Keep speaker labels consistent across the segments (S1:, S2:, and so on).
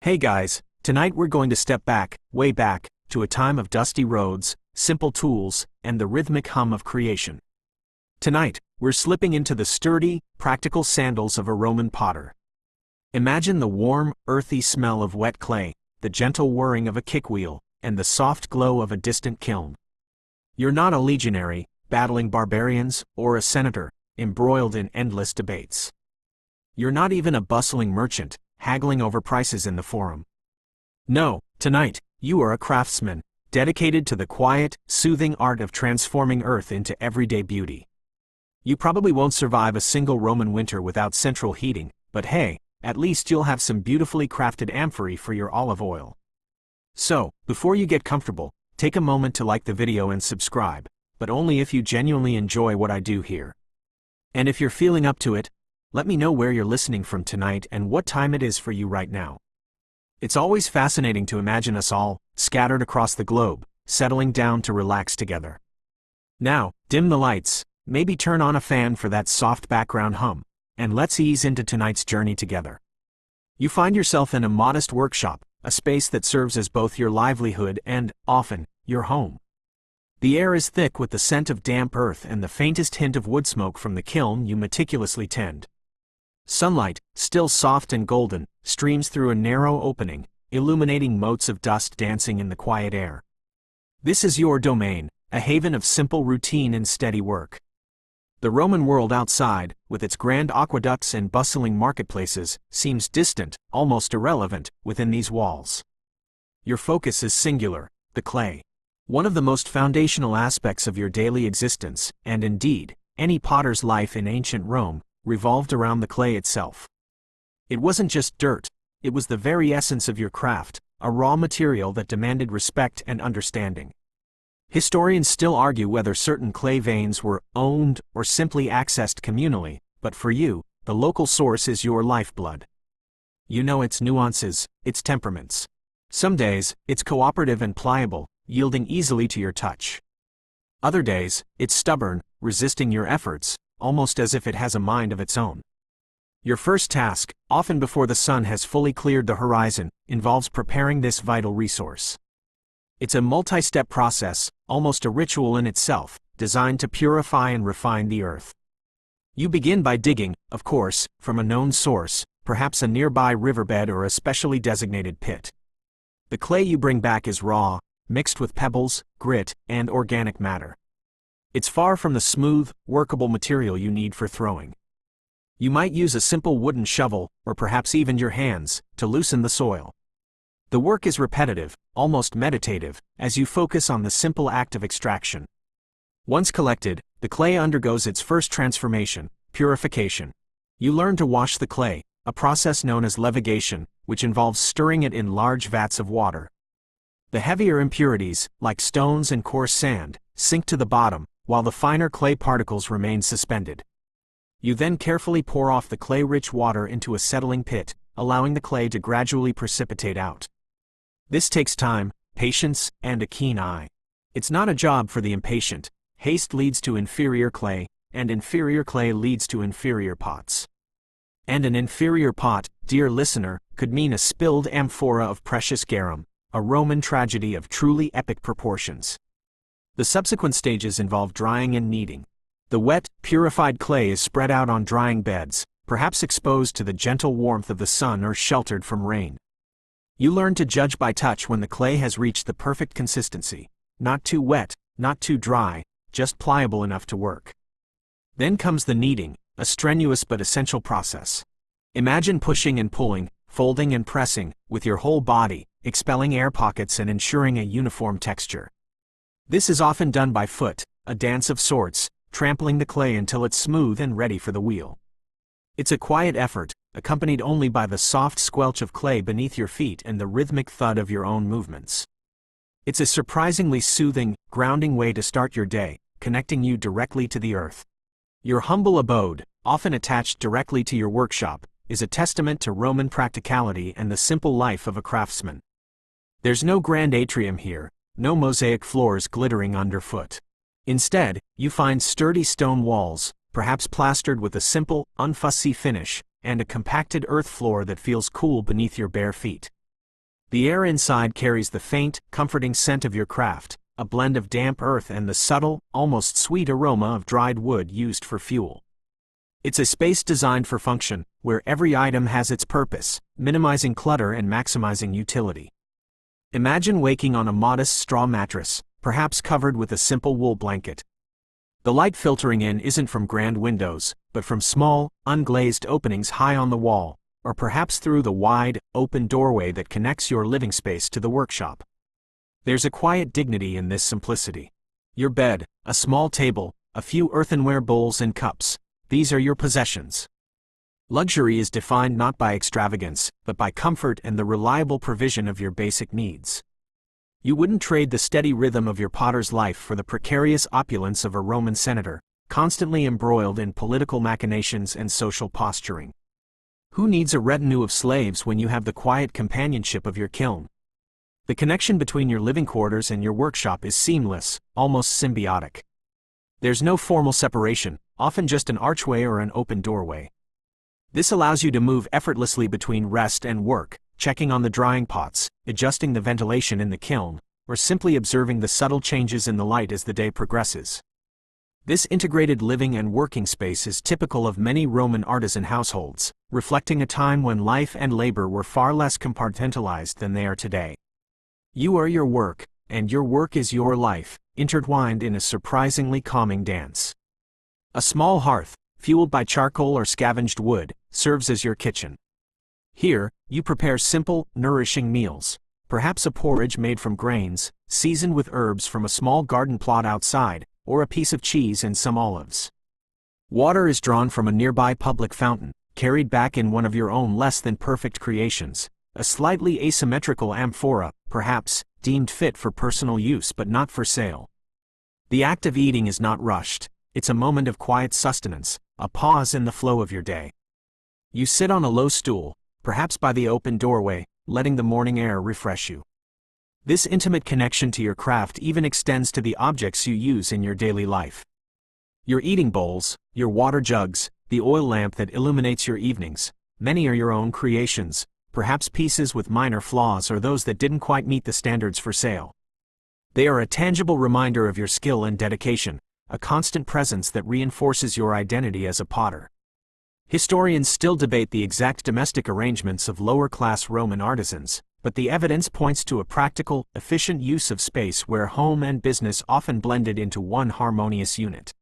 S1: Hey guys, tonight we're going to step back, way back, to a time of dusty roads, simple tools, and the rhythmic hum of creation. Tonight, we're slipping into the sturdy, practical sandals of a Roman potter. Imagine the warm, earthy smell of wet clay, the gentle whirring of a kickwheel, and the soft glow of a distant kiln. You're not a legionary, battling barbarians, or a senator, embroiled in endless debates. You're not even a bustling merchant, haggling over prices in the forum. No, tonight, you are a craftsman, dedicated to the quiet, soothing art of transforming earth into everyday beauty. You probably won't survive a single Roman winter without central heating, but hey, at least you'll have some beautifully crafted amphorae for your olive oil. So, before you get comfortable, take a moment to like the video and subscribe, but only if you genuinely enjoy what I do here. And if you're feeling up to it, let me know where you're listening from tonight and what time it is for you right now. It's always fascinating to imagine us all, scattered across the globe, settling down to relax together. Now, dim the lights, maybe turn on a fan for that soft background hum, and let's ease into tonight's journey together. You find yourself in a modest workshop, a space that serves as both your livelihood and, often, your home. The air is thick with the scent of damp earth and the faintest hint of wood smoke from the kiln you meticulously tend. Sunlight, still soft and golden, streams through a narrow opening, illuminating motes of dust dancing in the quiet air. This is your domain, a haven of simple routine and steady work. The Roman world outside, with its grand aqueducts and bustling marketplaces, seems distant, almost irrelevant, within these walls. Your focus is singular, the clay. One of the most foundational aspects of your daily existence, and indeed, any potter's life in ancient Rome, revolved around the clay itself. It wasn't just dirt, it was the very essence of your craft, a raw material that demanded respect and understanding. Historians still argue whether certain clay veins were owned or simply accessed communally, but for you, the local source is your lifeblood. You know its nuances, its temperaments. Some days, it's cooperative and pliable, yielding easily to your touch. Other days, it's stubborn, resisting your efforts, almost as if it has a mind of its own. Your first task, often before the sun has fully cleared the horizon, involves preparing this vital resource. It's a multi-step process, almost a ritual in itself, designed to purify and refine the earth. You begin by digging, of course, from a known source, perhaps a nearby riverbed or a specially designated pit. The clay you bring back is raw, mixed with pebbles, grit, and organic matter. It's far from the smooth, workable material you need for throwing. You might use a simple wooden shovel, or perhaps even your hands, to loosen the soil. The work is repetitive, almost meditative, as you focus on the simple act of extraction. Once collected, the clay undergoes its first transformation, purification. You learn to wash the clay, a process known as levigation, which involves stirring it in large vats of water. The heavier impurities, like stones and coarse sand, sink to the bottom, while the finer clay particles remain suspended. You then carefully pour off the clay-rich water into a settling pit, allowing the clay to gradually precipitate out. This takes time, patience, and a keen eye. It's not a job for the impatient. Haste leads to inferior clay, and inferior clay leads to inferior pots. And an inferior pot, dear listener, could mean a spilled amphora of precious garum, a Roman tragedy of truly epic proportions. The subsequent stages involve drying and kneading. The wet, purified clay is spread out on drying beds, perhaps exposed to the gentle warmth of the sun or sheltered from rain. You learn to judge by touch when the clay has reached the perfect consistency, not too wet, not too dry, just pliable enough to work. Then comes the kneading, a strenuous but essential process. Imagine pushing and pulling, folding and pressing, with your whole body, expelling air pockets and ensuring a uniform texture. This is often done by foot, a dance of sorts, trampling the clay until it's smooth and ready for the wheel. It's a quiet effort, accompanied only by the soft squelch of clay beneath your feet and the rhythmic thud of your own movements. It's a surprisingly soothing, grounding way to start your day, connecting you directly to the earth. Your humble abode, often attached directly to your workshop, is a testament to Roman practicality and the simple life of a craftsman. There's no grand atrium here, no mosaic floors glittering underfoot. Instead, you find sturdy stone walls, perhaps plastered with a simple, unfussy finish, and a compacted earth floor that feels cool beneath your bare feet. The air inside carries the faint, comforting scent of your craft, a blend of damp earth and the subtle, almost sweet aroma of dried wood used for fuel. It's a space designed for function, where every item has its purpose, minimizing clutter and maximizing utility. Imagine waking on a modest straw mattress, perhaps covered with a simple wool blanket. The light filtering in isn't from grand windows, but from small, unglazed openings high on the wall, or perhaps through the wide, open doorway that connects your living space to the workshop. There's a quiet dignity in this simplicity. Your bed, a small table, a few earthenware bowls and cups, these are your possessions. Luxury is defined not by extravagance, but by comfort and the reliable provision of your basic needs. You wouldn't trade the steady rhythm of your potter's life for the precarious opulence of a Roman senator, constantly embroiled in political machinations and social posturing. Who needs a retinue of slaves when you have the quiet companionship of your kiln? The connection between your living quarters and your workshop is seamless, almost symbiotic. There's no formal separation, often just an archway or an open doorway. This allows you to move effortlessly between rest and work, checking on the drying pots, adjusting the ventilation in the kiln, or simply observing the subtle changes in the light as the day progresses. This integrated living and working space is typical of many Roman artisan households, reflecting a time when life and labor were far less compartmentalized than they are today. You are your work, and your work is your life, intertwined in a surprisingly calming dance. A small hearth, fueled by charcoal or scavenged wood, serves as your kitchen. Here, you prepare simple, nourishing meals, perhaps a porridge made from grains, seasoned with herbs from a small garden plot outside, or a piece of cheese and some olives. Water is drawn from a nearby public fountain, carried back in one of your own less-than-perfect creations, a slightly asymmetrical amphora, perhaps, deemed fit for personal use but not for sale. The act of eating is not rushed, it's a moment of quiet sustenance, a pause in the flow of your day. You sit on a low stool, perhaps by the open doorway, letting the morning air refresh you. This intimate connection to your craft even extends to the objects you use in your daily life. Your eating bowls, your water jugs, the oil lamp that illuminates your evenings, many are your own creations, perhaps pieces with minor flaws or those that didn't quite meet the standards for sale. They are a tangible reminder of your skill and dedication, a constant presence that reinforces your identity as a potter. Historians still debate the exact domestic arrangements of lower-class Roman artisans, but the evidence points to a practical, efficient use of space where home and business often blended into one harmonious unit.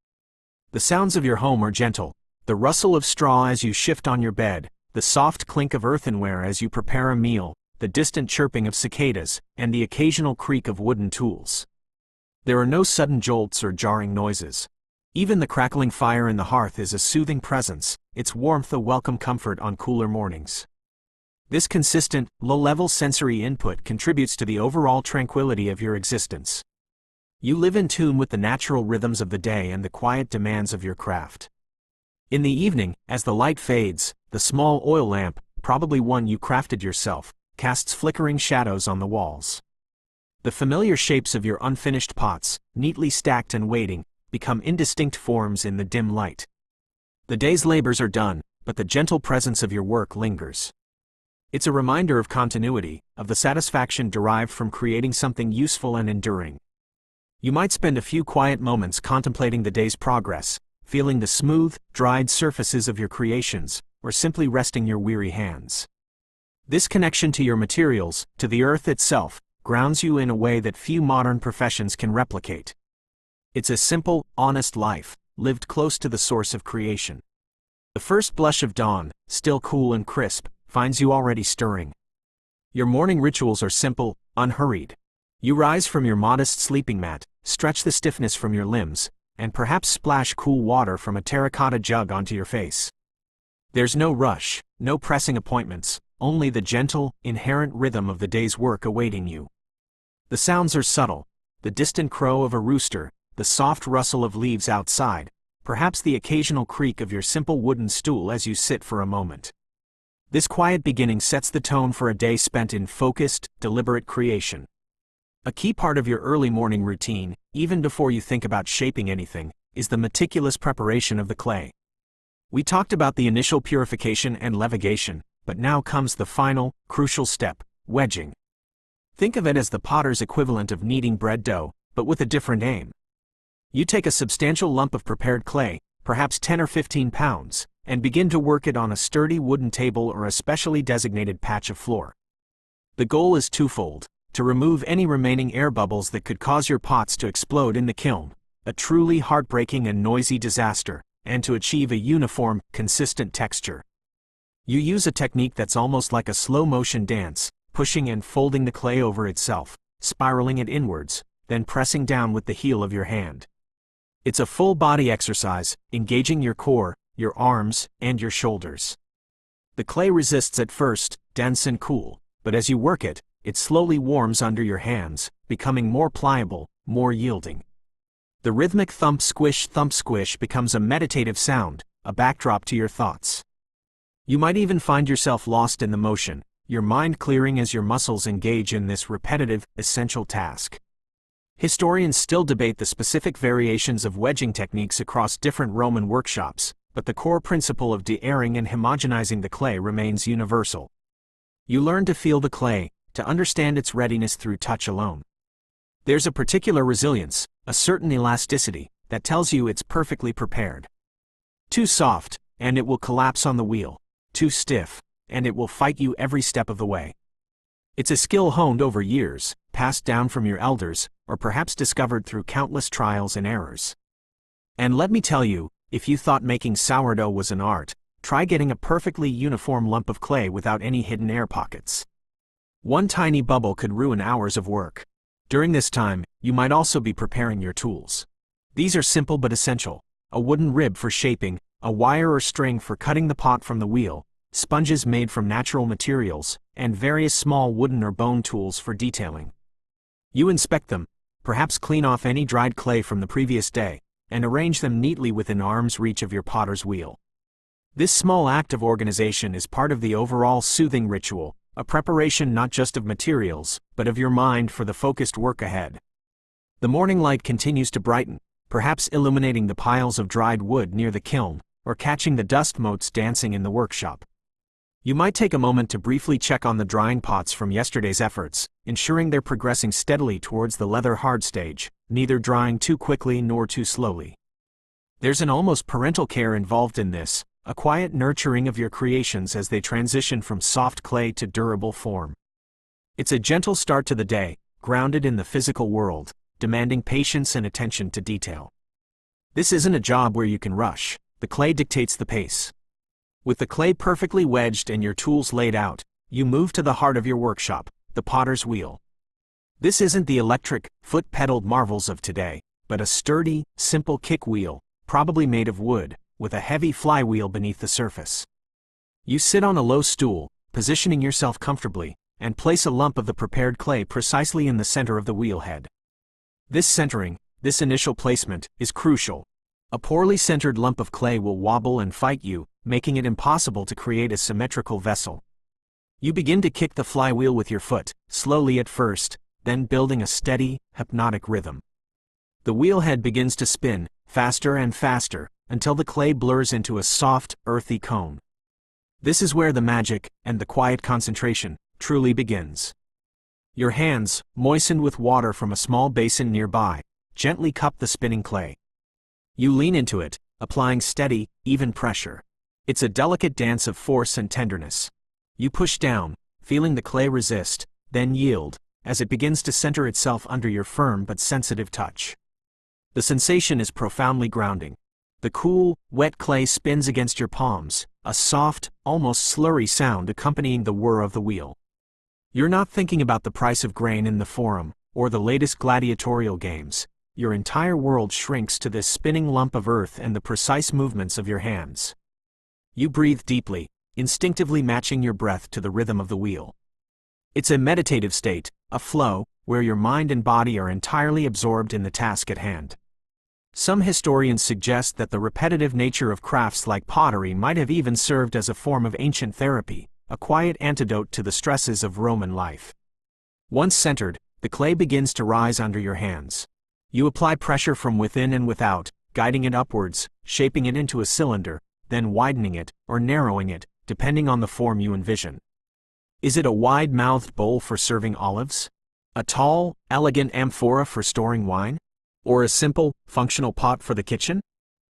S1: The sounds of your home are gentle, the rustle of straw as you shift on your bed, the soft clink of earthenware as you prepare a meal, the distant chirping of cicadas, and the occasional creak of wooden tools. There are no sudden jolts or jarring noises. Even the crackling fire in the hearth is a soothing presence, its warmth a welcome comfort on cooler mornings. This consistent, low-level sensory input contributes to the overall tranquility of your existence. You live in tune with the natural rhythms of the day and the quiet demands of your craft. In the evening, as the light fades, the small oil lamp, probably one you crafted yourself, casts flickering shadows on the walls. The familiar shapes of your unfinished pots, neatly stacked and waiting, become indistinct forms in the dim light. The day's labors are done, but the gentle presence of your work lingers. It's a reminder of continuity, of the satisfaction derived from creating something useful and enduring. You might spend a few quiet moments contemplating the day's progress, feeling the smooth, dried surfaces of your creations, or simply resting your weary hands. This connection to your materials, to the earth itself, grounds you in a way that few modern professions can replicate. It's a simple, honest life, lived close to the source of creation. The first blush of dawn, still cool and crisp, finds you already stirring. Your morning rituals are simple, unhurried. You rise from your modest sleeping mat, stretch the stiffness from your limbs, and perhaps splash cool water from a terracotta jug onto your face. There's no rush, no pressing appointments, only the gentle, inherent rhythm of the day's work awaiting you. The sounds are subtle, the distant crow of a rooster, the soft rustle of leaves outside, perhaps the occasional creak of your simple wooden stool as you sit for a moment. This quiet beginning sets the tone for a day spent in focused, deliberate creation. A key part of your early morning routine, even before you think about shaping anything, is the meticulous preparation of the clay. We talked about the initial purification and leviation, but now comes the final, crucial step, wedging. Think of it as the potter's equivalent of kneading bread dough, but with a different aim. You take a substantial lump of prepared clay, perhaps 10 or 15 pounds, and begin to work it on a sturdy wooden table or a specially designated patch of floor. The goal is twofold: to remove any remaining air bubbles that could cause your pots to explode in the kiln, a truly heartbreaking and noisy disaster, and to achieve a uniform, consistent texture. You use a technique that's almost like a slow-motion dance, pushing and folding the clay over itself, spiraling it inwards, then pressing down with the heel of your hand. It's a full-body exercise, engaging your core, your arms, and your shoulders. The clay resists at first, dense and cool, but as you work it, it slowly warms under your hands, becoming more pliable, more yielding. The rhythmic thump squish becomes a meditative sound, a backdrop to your thoughts. You might even find yourself lost in the motion, your mind clearing as your muscles engage in this repetitive, essential task. Historians still debate the specific variations of wedging techniques across different Roman workshops, but the core principle of de-airing and homogenizing the clay remains universal. You learn to feel the clay, to understand its readiness through touch alone. There's a particular resilience, a certain elasticity, that tells you it's perfectly prepared. Too soft, and it will collapse on the wheel. Too stiff, and it will fight you every step of the way. It's a skill honed over years, passed down from your elders, or perhaps discovered through countless trials and errors. And let me tell you, if you thought making sourdough was an art, try getting a perfectly uniform lump of clay without any hidden air pockets. One tiny bubble could ruin hours of work. During this time, you might also be preparing your tools. These are simple but essential: a wooden rib for shaping, a wire or string for cutting the pot from the wheel, sponges made from natural materials, and various small wooden or bone tools for detailing. You inspect them, perhaps clean off any dried clay from the previous day, and arrange them neatly within arm's reach of your potter's wheel. This small act of organization is part of the overall soothing ritual, a preparation not just of materials, but of your mind for the focused work ahead. The morning light continues to brighten, perhaps illuminating the piles of dried wood near the kiln, or catching the dust motes dancing in the workshop. You might take a moment to briefly check on the drying pots from yesterday's efforts, ensuring they're progressing steadily towards the leather hard stage, neither drying too quickly nor too slowly. There's an almost parental care involved in this, a quiet nurturing of your creations as they transition from soft clay to durable form. It's a gentle start to the day, grounded in the physical world, demanding patience and attention to detail. This isn't a job where you can rush. The clay dictates the pace. With the clay perfectly wedged and your tools laid out, you move to the heart of your workshop, the potter's wheel. This isn't the electric, foot-pedaled marvels of today, but a sturdy, simple kick wheel, probably made of wood, with a heavy flywheel beneath the surface. You sit on a low stool, positioning yourself comfortably, and place a lump of the prepared clay precisely in the center of the wheel head. This centering, this initial placement, is crucial. A poorly centered lump of clay will wobble and fight you, making it impossible to create a symmetrical vessel. You begin to kick the flywheel with your foot, slowly at first, then building a steady, hypnotic rhythm. The wheel head begins to spin, faster and faster, until the clay blurs into a soft, earthy cone. This is where the magic, and the quiet concentration, truly begins. Your hands, moistened with water from a small basin nearby, gently cup the spinning clay. You lean into it, applying steady, even pressure. It's a delicate dance of force and tenderness. You push down, feeling the clay resist, then yield, as it begins to center itself under your firm but sensitive touch. The sensation is profoundly grounding. The cool, wet clay spins against your palms, a soft, almost slurry sound accompanying the whir of the wheel. You're not thinking about the price of grain in the forum, or the latest gladiatorial games. Your entire world shrinks to this spinning lump of earth and the precise movements of your hands. You breathe deeply, instinctively matching your breath to the rhythm of the wheel. It's a meditative state, a flow, where your mind and body are entirely absorbed in the task at hand. Some historians suggest that the repetitive nature of crafts like pottery might have even served as a form of ancient therapy, a quiet antidote to the stresses of Roman life. Once centered, the clay begins to rise under your hands. You apply pressure from within and without, guiding it upwards, shaping it into a cylinder, then widening it, or narrowing it, depending on the form you envision. Is it a wide-mouthed bowl for serving olives? A tall, elegant amphora for storing wine? Or a simple, functional pot for the kitchen?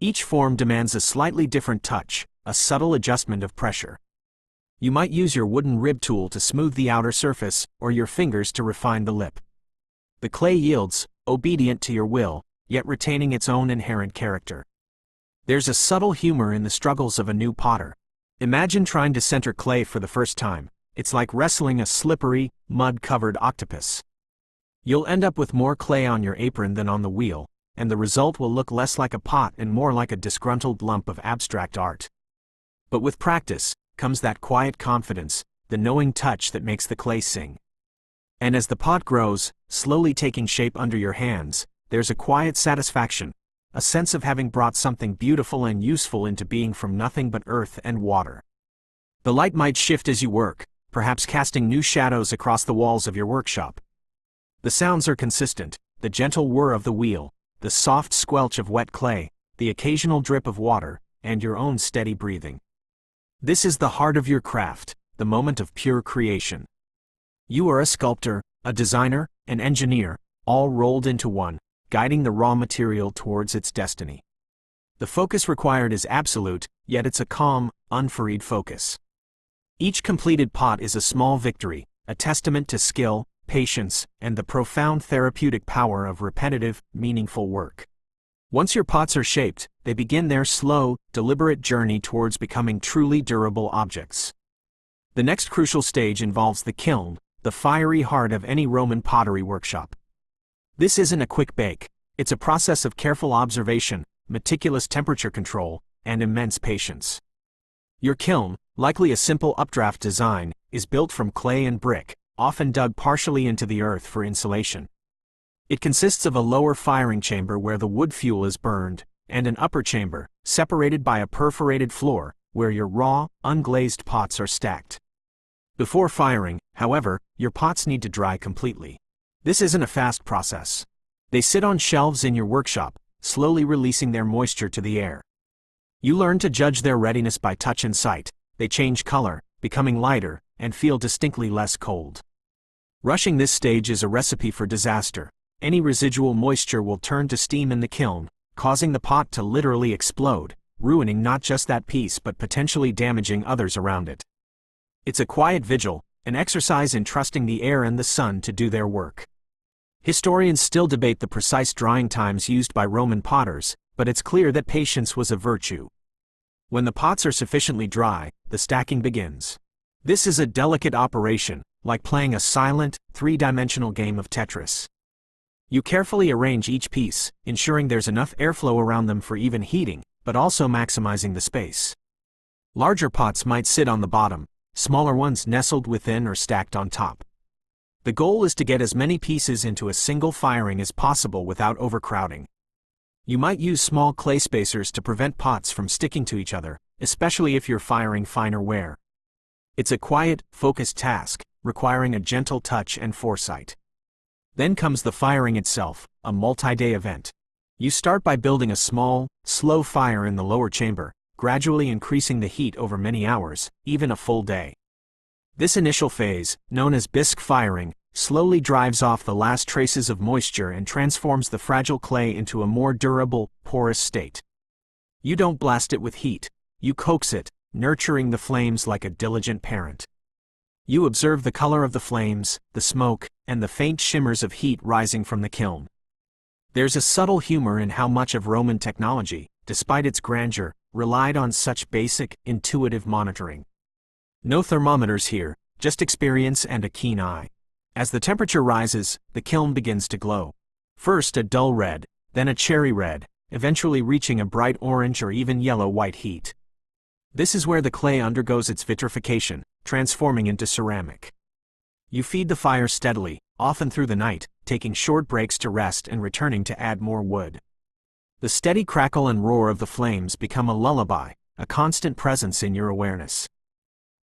S1: Each form demands a slightly different touch, a subtle adjustment of pressure. You might use your wooden rib tool to smooth the outer surface, or your fingers to refine the lip. The clay yields, obedient to your will, yet retaining its own inherent character. There's a subtle humor in the struggles of a new potter. Imagine trying to center clay for the first time. It's like wrestling a slippery, mud-covered octopus. You'll end up with more clay on your apron than on the wheel, and the result will look less like a pot and more like a disgruntled lump of abstract art. But with practice comes that quiet confidence, the knowing touch that makes the clay sing. And as the pot grows, slowly taking shape under your hands, there's a quiet satisfaction, a sense of having brought something beautiful and useful into being from nothing but earth and water. The light might shift as you work, perhaps casting new shadows across the walls of your workshop. The sounds are consistent, the gentle whir of the wheel, the soft squelch of wet clay, the occasional drip of water, and your own steady breathing. This is the heart of your craft, the moment of pure creation. You are a sculptor, a designer, an engineer, all rolled into one, guiding the raw material towards its destiny. The focus required is absolute, yet it's a calm, unfurried focus. Each completed pot is a small victory, a testament to skill, patience, and the profound therapeutic power of repetitive, meaningful work. Once your pots are shaped, they begin their slow, deliberate journey towards becoming truly durable objects. The next crucial stage involves the kiln, the fiery heart of any Roman pottery workshop. This isn't a quick bake, it's a process of careful observation, meticulous temperature control, and immense patience. Your kiln, likely a simple updraft design, is built from clay and brick, often dug partially into the earth for insulation. It consists of a lower firing chamber where the wood fuel is burned, and an upper chamber, separated by a perforated floor, where your raw, unglazed pots are stacked. Before firing, however, your pots need to dry completely. This isn't a fast process. They sit on shelves in your workshop, slowly releasing their moisture to the air. You learn to judge their readiness by touch and sight. They change color, becoming lighter, and feel distinctly less cold. Rushing this stage is a recipe for disaster. Any residual moisture will turn to steam in the kiln, causing the pot to literally explode, ruining not just that piece but potentially damaging others around it. It's a quiet vigil, an exercise in trusting the air and the sun to do their work. Historians still debate the precise drying times used by Roman potters, but it's clear that patience was a virtue. When the pots are sufficiently dry, the stacking begins. This is a delicate operation, like playing a silent, three-dimensional game of Tetris. You carefully arrange each piece, ensuring there's enough airflow around them for even heating, but also maximizing the space. Larger pots might sit on the bottom, smaller ones nestled within or stacked on top. The goal is to get as many pieces into a single firing as possible without overcrowding. You might use small clay spacers to prevent pots from sticking to each other, especially if you're firing finer ware. It's a quiet, focused task, requiring a gentle touch and foresight. Then comes the firing itself, a multi-day event. You start by building a small, slow fire in the lower chamber, gradually increasing the heat over many hours, even a full day. This initial phase, known as bisque firing, slowly drives off the last traces of moisture and transforms the fragile clay into a more durable, porous state. You don't blast it with heat, you coax it, nurturing the flames like a diligent parent. You observe the color of the flames, the smoke, and the faint shimmers of heat rising from the kiln. There's a subtle humor in how much of Roman technology, despite its grandeur, relied on such basic, intuitive monitoring. No thermometers here, just experience and a keen eye. As the temperature rises, the kiln begins to glow. First a dull red, then a cherry red, eventually reaching a bright orange or even yellow-white heat. This is where the clay undergoes its vitrification, transforming into ceramic. You feed the fire steadily, often through the night, taking short breaks to rest and returning to add more wood. The steady crackle and roar of the flames become a lullaby, a constant presence in your awareness.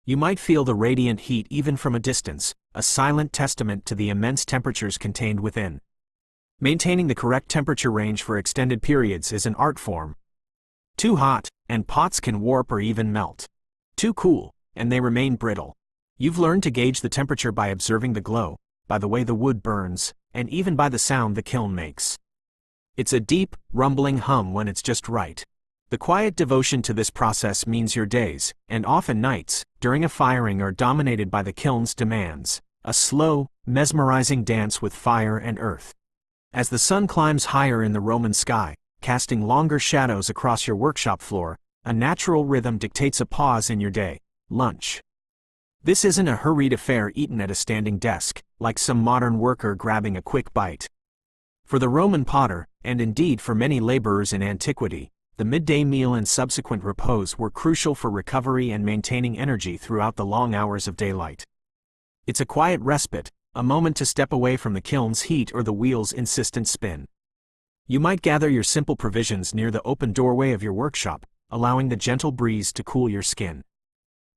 S1: You might feel the radiant heat even from a distance, a silent testament to the immense temperatures contained within. Maintaining the correct temperature range for extended periods is an art form. Too hot, and pots can warp or even melt. Too cool, and they remain brittle. You've learned to gauge the temperature by observing the glow, by the way the wood burns, and even by the sound the kiln makes. It's a deep, rumbling hum when it's just right. The quiet devotion to this process means your days, and often nights, during a firing are dominated by the kiln's demands, a slow, mesmerizing dance with fire and earth. As the sun climbs higher in the Roman sky, casting longer shadows across your workshop floor, a natural rhythm dictates a pause in your day: lunch. This isn't a hurried affair eaten at a standing desk, like some modern worker grabbing a quick bite. For the Roman potter, and indeed for many laborers in antiquity, the midday meal and subsequent repose were crucial for recovery and maintaining energy throughout the long hours of daylight. It's a quiet respite, a moment to step away from the kiln's heat or the wheel's insistent spin. You might gather your simple provisions near the open doorway of your workshop, allowing the gentle breeze to cool your skin.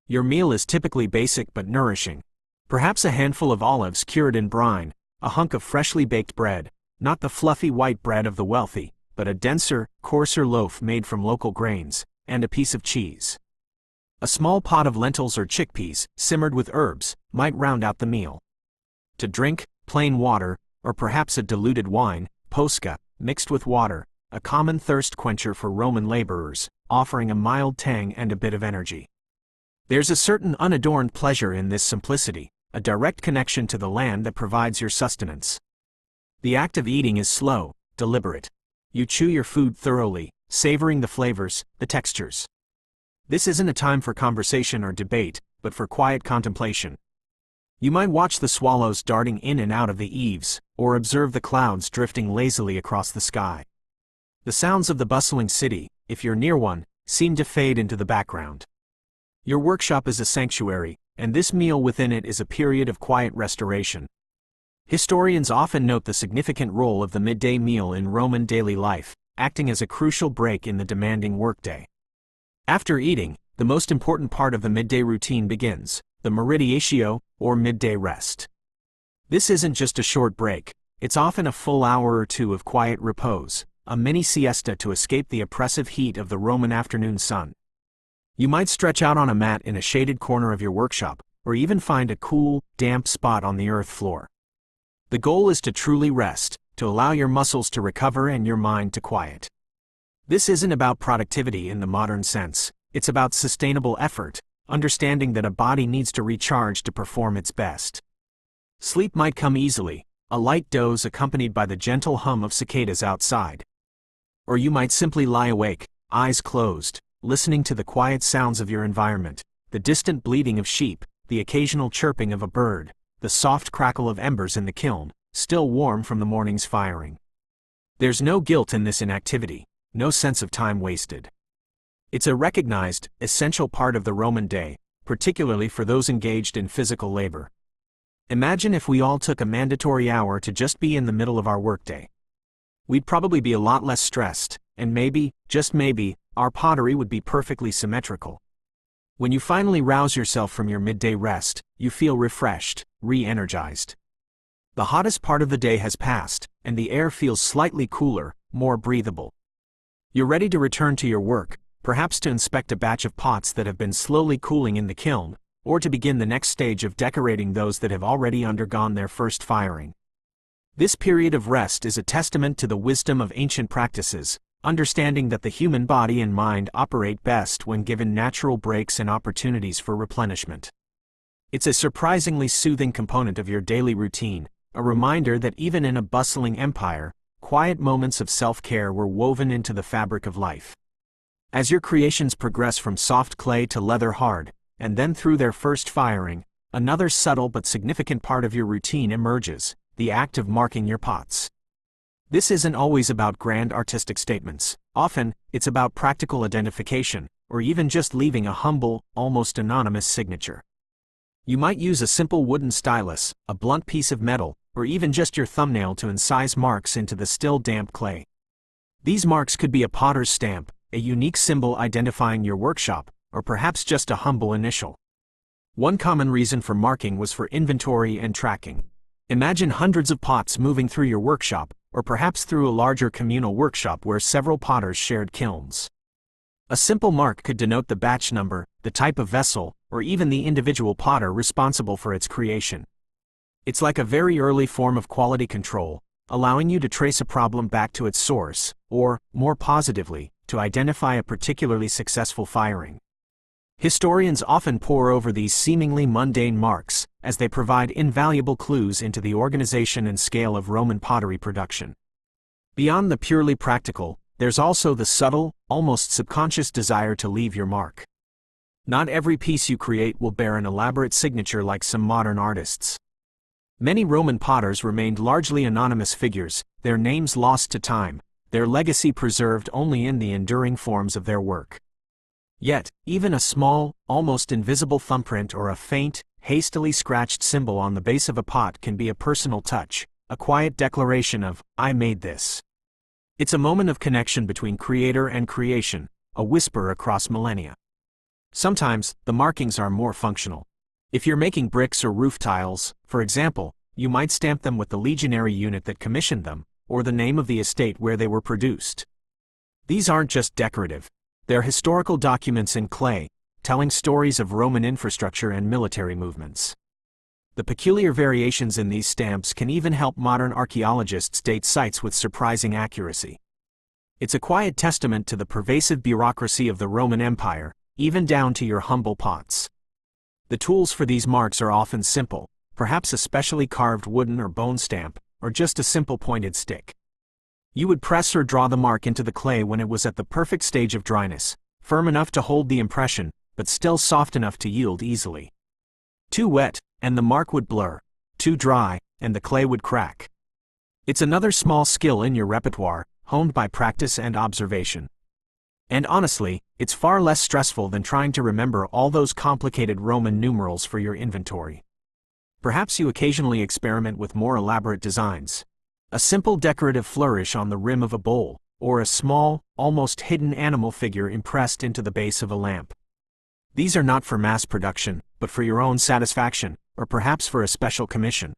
S1: Your meal is typically basic but nourishing. Perhaps a handful of olives cured in brine, a hunk of freshly baked bread, not the fluffy white bread of the wealthy, but a denser, coarser loaf made from local grains, and a piece of cheese. A small pot of lentils or chickpeas, simmered with herbs, might round out the meal. To drink, plain water, or perhaps a diluted wine, posca, mixed with water, a common thirst quencher for Roman laborers, offering a mild tang and a bit of energy. There's a certain unadorned pleasure in this simplicity, a direct connection to the land that provides your sustenance. The act of eating is slow, deliberate. You chew your food thoroughly, savoring the flavors, the textures. This isn't a time for conversation or debate, but for quiet contemplation. You might watch the swallows darting in and out of the eaves, or observe the clouds drifting lazily across the sky. The sounds of the bustling city, if you're near one, seem to fade into the background. Your workshop is a sanctuary, and this meal within it is a period of quiet restoration. Historians often note the significant role of the midday meal in Roman daily life, acting as a crucial break in the demanding workday. After eating, the most important part of the midday routine begins, the meridiatio, or midday rest. This isn't just a short break, it's often a full hour or two of quiet repose, a mini siesta to escape the oppressive heat of the Roman afternoon sun. You might stretch out on a mat in a shaded corner of your workshop, or even find a cool, damp spot on the earth floor. The goal is to truly rest, to allow your muscles to recover and your mind to quiet. This isn't about productivity in the modern sense, it's about sustainable effort, understanding that a body needs to recharge to perform its best. Sleep might come easily, a light doze accompanied by the gentle hum of cicadas outside. Or you might simply lie awake, eyes closed, listening to the quiet sounds of your environment, the distant bleating of sheep, the occasional chirping of a bird, the soft crackle of embers in the kiln, still warm from the morning's firing. There's no guilt in this inactivity, no sense of time wasted. It's a recognized, essential part of the Roman day, particularly for those engaged in physical labor. Imagine if we all took a mandatory hour to just be in the middle of our workday. We'd probably be a lot less stressed, and maybe, just maybe, our pottery would be perfectly symmetrical. When you finally rouse yourself from your midday rest, you feel refreshed, re-energized. The hottest part of the day has passed, and the air feels slightly cooler, more breathable. You're ready to return to your work, perhaps to inspect a batch of pots that have been slowly cooling in the kiln, or to begin the next stage of decorating those that have already undergone their first firing. This period of rest is a testament to the wisdom of ancient practices, understanding that the human body and mind operate best when given natural breaks and opportunities for replenishment. It's a surprisingly soothing component of your daily routine, a reminder that even in a bustling empire, quiet moments of self-care were woven into the fabric of life. As your creations progress from soft clay to leather hard, and then through their first firing, another subtle but significant part of your routine emerges, the act of marking your pots. This isn't always about grand artistic statements. Often, it's about practical identification, or even just leaving a humble, almost anonymous signature. You might use a simple wooden stylus, a blunt piece of metal, or even just your thumbnail to incise marks into the still damp clay. These marks could be a potter's stamp, a unique symbol identifying your workshop, or perhaps just a humble initial. One common reason for marking was for inventory and tracking. Imagine hundreds of pots moving through your workshop, or perhaps through a larger communal workshop where several potters shared kilns. A simple mark could denote the batch number, the type of vessel, or even the individual potter responsible for its creation. It's like a very early form of quality control, allowing you to trace a problem back to its source, or, more positively, to identify a particularly successful firing. Historians often pore over these seemingly mundane marks, as they provide invaluable clues into the organization and scale of Roman pottery production. Beyond the purely practical, there's also the subtle, almost subconscious desire to leave your mark. Not every piece you create will bear an elaborate signature like some modern artists. Many Roman potters remained largely anonymous figures, their names lost to time, their legacy preserved only in the enduring forms of their work. Yet, even a small, almost invisible thumbprint or a faint, hastily scratched symbol on the base of a pot can be a personal touch, a quiet declaration of, "I made this." It's a moment of connection between creator and creation, a whisper across millennia. Sometimes, the markings are more functional. If you're making bricks or roof tiles, for example, you might stamp them with the legionary unit that commissioned them, or the name of the estate where they were produced. These aren't just decorative. They're historical documents in clay, telling stories of Roman infrastructure and military movements. The peculiar variations in these stamps can even help modern archaeologists date sites with surprising accuracy. It's a quiet testament to the pervasive bureaucracy of the Roman Empire, even down to your humble pots. The tools for these marks are often simple, perhaps a specially carved wooden or bone stamp, or just a simple pointed stick. You would press or draw the mark into the clay when it was at the perfect stage of dryness, firm enough to hold the impression, but still soft enough to yield easily. Too wet, and the mark would blur. Too dry, and the clay would crack. It's another small skill in your repertoire, honed by practice and observation. And honestly, it's far less stressful than trying to remember all those complicated Roman numerals for your inventory. Perhaps you occasionally experiment with more elaborate designs. A simple decorative flourish on the rim of a bowl, or a small, almost hidden animal figure impressed into the base of a lamp. These are not for mass production, but for your own satisfaction, or perhaps for a special commission.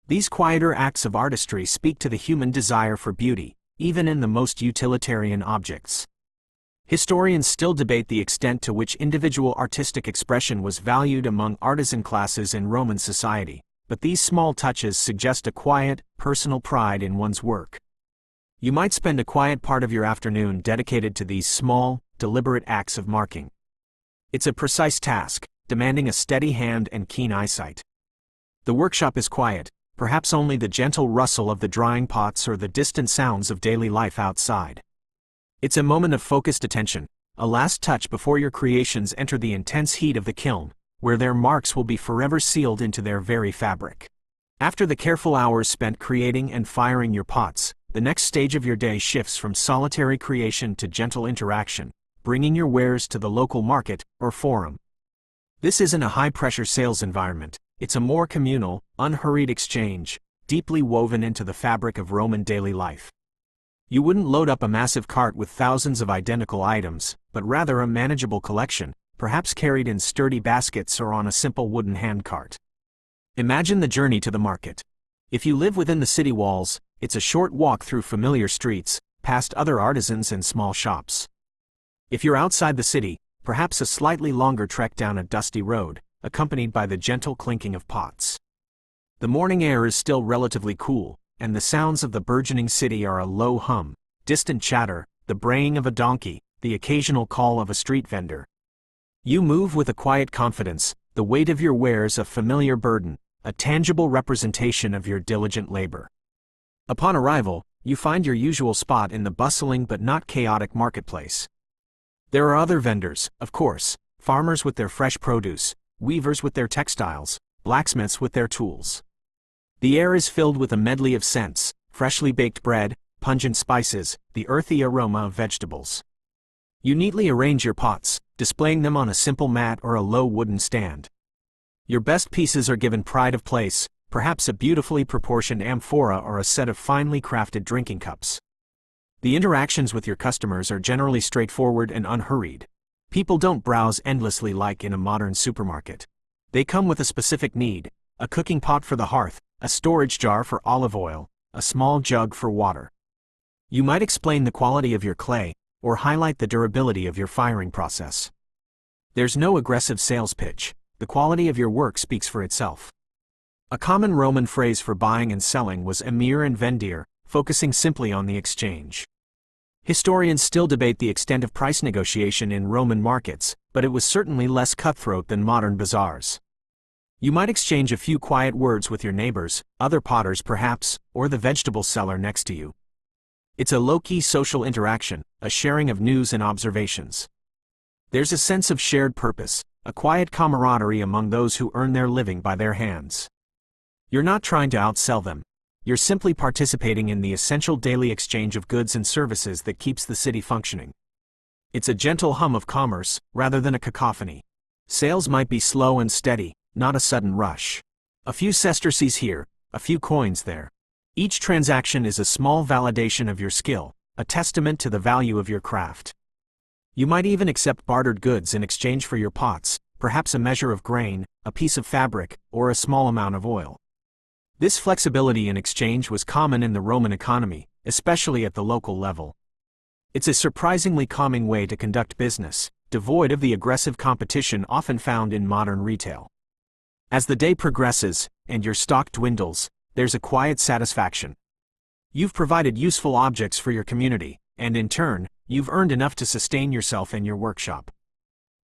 S1: These quieter acts of artistry speak to the human desire for beauty, even in the most utilitarian objects. Historians still debate the extent to which individual artistic expression was valued among artisan classes in Roman society, but these small touches suggest a quiet, personal pride in one's work. You might spend a quiet part of your afternoon dedicated to these small, deliberate acts of marking. It's a precise task, demanding a steady hand and keen eyesight. The workshop is quiet, perhaps only the gentle rustle of the drying pots or the distant sounds of daily life outside. It's a moment of focused attention, a last touch before your creations enter the intense heat of the kiln, where their marks will be forever sealed into their very fabric. After the careful hours spent creating and firing your pots, the next stage of your day shifts from solitary creation to gentle interaction, bringing your wares to the local market or forum. This isn't a high-pressure sales environment, it's a more communal, unhurried exchange, deeply woven into the fabric of Roman daily life. You wouldn't load up a massive cart with thousands of identical items, but rather a manageable collection, perhaps carried in sturdy baskets or on a simple wooden handcart. Imagine the journey to the market. If you live within the city walls, it's a short walk through familiar streets, past other artisans and small shops. If you're outside the city, perhaps a slightly longer trek down a dusty road, accompanied by the gentle clinking of pots. The morning air is still relatively cool, and the sounds of the burgeoning city are a low hum, distant chatter, the braying of a donkey, the occasional call of a street vendor. You move with a quiet confidence, the weight of your wares a familiar burden, a tangible representation of your diligent labor. Upon arrival, you find your usual spot in the bustling but not chaotic marketplace. There are other vendors, of course, farmers with their fresh produce, weavers with their textiles, blacksmiths with their tools. The air is filled with a medley of scents, freshly baked bread, pungent spices, the earthy aroma of vegetables. You neatly arrange your pots, displaying them on a simple mat or a low wooden stand. Your best pieces are given pride of place, perhaps a beautifully proportioned amphora or a set of finely crafted drinking cups. The interactions with your customers are generally straightforward and unhurried. People don't browse endlessly like in a modern supermarket. They come with a specific need: a cooking pot for the hearth, a storage jar for olive oil, a small jug for water. You might explain the quality of your clay, or highlight the durability of your firing process. There's no aggressive sales pitch. The quality of your work speaks for itself. A common Roman phrase for buying and selling was emir and vendir, focusing simply on the exchange. Historians still debate the extent of price negotiation in Roman markets, but it was certainly less cutthroat than modern bazaars. You might exchange a few quiet words with your neighbors, other potters perhaps, or the vegetable seller next to you. It's a low-key social interaction, a sharing of news and observations. There's a sense of shared purpose, a quiet camaraderie among those who earn their living by their hands. You're not trying to outsell them. You're simply participating in the essential daily exchange of goods and services that keeps the city functioning. It's a gentle hum of commerce, rather than a cacophony. Sales might be slow and steady, not a sudden rush. A few sesterces here, a few coins there. Each transaction is a small validation of your skill, a testament to the value of your craft. You might even accept bartered goods in exchange for your pots, perhaps a measure of grain, a piece of fabric, or a small amount of oil. This flexibility in exchange was common in the Roman economy, especially at the local level. It's a surprisingly calming way to conduct business, devoid of the aggressive competition often found in modern retail. As the day progresses, and your stock dwindles, there's a quiet satisfaction. You've provided useful objects for your community, and in turn, you've earned enough to sustain yourself and your workshop.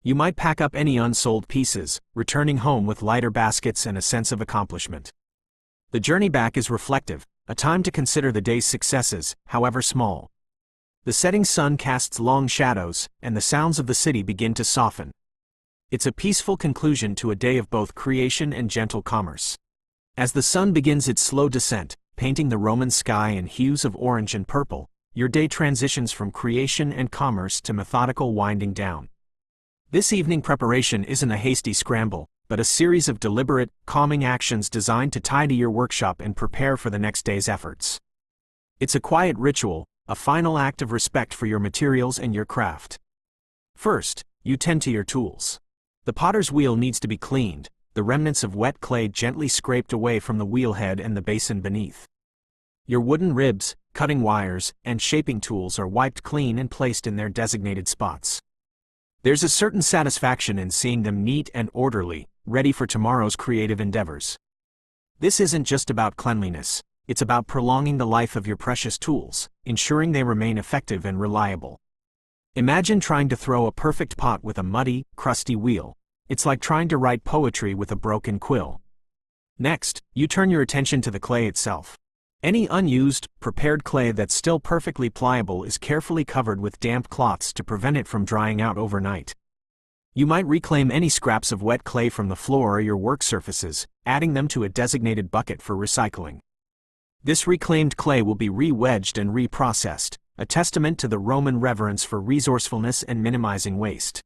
S1: You might pack up any unsold pieces, returning home with lighter baskets and a sense of accomplishment. The journey back is reflective, a time to consider the day's successes, however small. The setting sun casts long shadows, and the sounds of the city begin to soften. It's a peaceful conclusion to a day of both creation and gentle commerce. As the sun begins its slow descent, painting the Roman sky in hues of orange and purple, your day transitions from creation and commerce to methodical winding down. This evening preparation isn't a hasty scramble, but a series of deliberate, calming actions designed to tidy your workshop and prepare for the next day's efforts. It's a quiet ritual, a final act of respect for your materials and your craft. First, you tend to your tools. The potter's wheel needs to be cleaned, the remnants of wet clay gently scraped away from the wheelhead and the basin beneath. Your wooden ribs, cutting wires, and shaping tools are wiped clean and placed in their designated spots. There's a certain satisfaction in seeing them neat and orderly, ready for tomorrow's creative endeavors. This isn't just about cleanliness, it's about prolonging the life of your precious tools, ensuring they remain effective and reliable. Imagine trying to throw a perfect pot with a muddy, crusty wheel. It's like trying to write poetry with a broken quill. Next, you turn your attention to the clay itself. Any unused, prepared clay that's still perfectly pliable is carefully covered with damp cloths to prevent it from drying out overnight. You might reclaim any scraps of wet clay from the floor or your work surfaces, adding them to a designated bucket for recycling. This reclaimed clay will be re-wedged and reprocessed, a testament to the Roman reverence for resourcefulness and minimizing waste.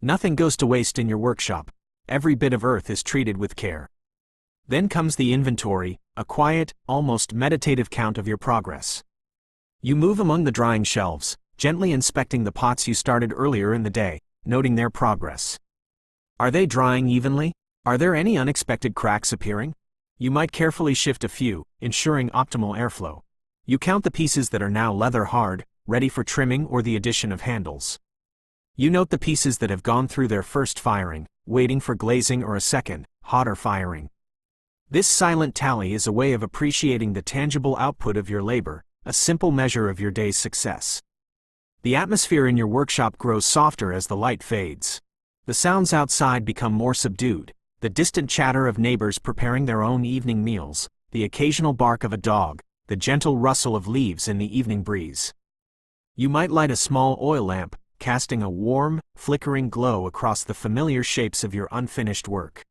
S1: Nothing goes to waste in your workshop. Every bit of earth is treated with care. Then comes the inventory, a quiet, almost meditative count of your progress. You move among the drying shelves, gently inspecting the pots you started earlier in the day, noting their progress. Are they drying evenly? Are there any unexpected cracks appearing? You might carefully shift a few, ensuring optimal airflow. You count the pieces that are now leather hard, ready for trimming or the addition of handles. You note the pieces that have gone through their first firing, waiting for glazing or a second, hotter firing. This silent tally is a way of appreciating the tangible output of your labor, a simple measure of your day's success. The atmosphere in your workshop grows softer as the light fades. The sounds outside become more subdued, the distant chatter of neighbors preparing their own evening meals, the occasional bark of a dog, the gentle rustle of leaves in the evening breeze. You might light a small oil lamp, casting a warm, flickering glow across the familiar shapes of your unfinished work.